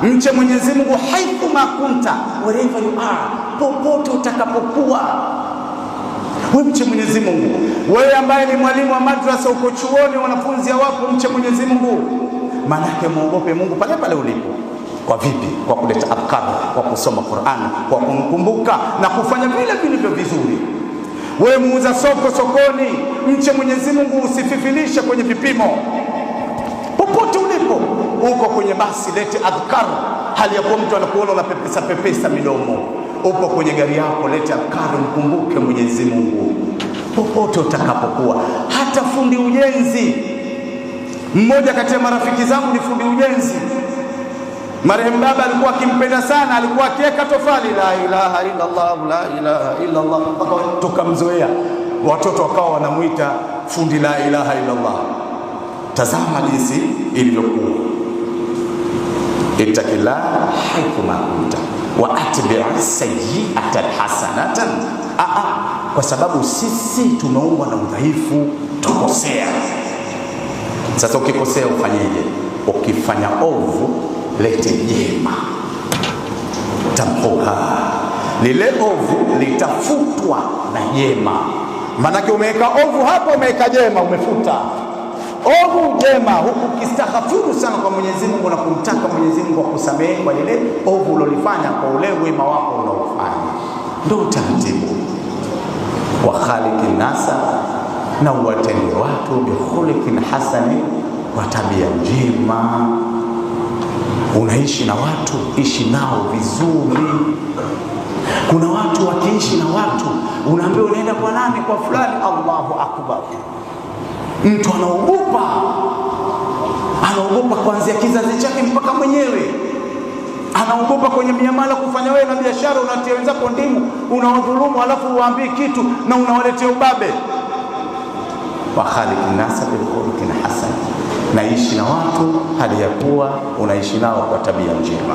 Mche Mwenyezi Mungu haithu makunta wherever you are, popote utakapokuwa. Wewe mche Mwenyezi Mungu. Wewe ambaye ni mwalimu wa madrasa, uko chuoni, wanafunzi hawapo, mche Mwenyezi Mungu. Maana yake muogope Mungu pale pale ulipo. Kwa vipi? Kwa kuleta adhkar, kwa kusoma Qur'an, kwa kumkumbuka na kufanya vile vilivyo vizuri. Wewe muuza sokoni, mche Mwenyezi Mungu, usififilishe kwenye vipimo. Popote ulipo, uko kwenye basi, lete adhkar, hali ya kuwa mtu anakuona unapepesa midomo. Upo kwenye gari yako, lete adhkar, mkumbuke Mwenyezi Mungu popote utakapokuwa. Hata fundi ujenzi, mmoja kati ya marafiki zangu ni fundi ujenzi. Marehemu baba alikuwa akimpenda sana, alikuwa akiweka tofali la ilaha illa Allah, la ilaha illa Allah, mpaka tukamzoea, watoto wakawa wanamuita fundi la ilaha illa Allah. Tazama jinsi ilivyokuwa. Ittaqillah haythu ma kunta wa atbi'i sayyi'ata hasanatan. Kwa sababu sisi tumeumbwa na udhaifu, tukosea. Sasa ukikosea ufanyeje? Ukifanya ovu, lete jema, tamhuha, lile ovu litafutwa na jema. Maanake umeweka ovu hapo, umeweka jema, umefuta ovu jema, huku kistaghfiru sana kwa Mwenyezi Mungu na kumtaka Mwenyezi Mungu akusamehe kwa ile ovu ulilofanya, kwa ule wema wako unaofanya. Ndio taratibu wa khaliqin nasa, na watende watu bi khuliqin hasani, kwa tabia njema. Unaishi na watu, ishi nao vizuri. Kuna watu wakiishi na watu, unaambia unaenda kwa nani? Kwa fulani. Allahu akbar. Mtu anaogopa kuanzia kizazi chake mpaka mwenyewe. Anaogopa kwenye miamala kufanya. Wewe na biashara unatia wenzako ndimu, unawadhulumu, alafu uwaambie kitu na unawaletea ubabe. Wa khaliqin nasa bil khuluqin hasan, naishi na watu hali ya kuwa unaishi nao kwa tabia njema.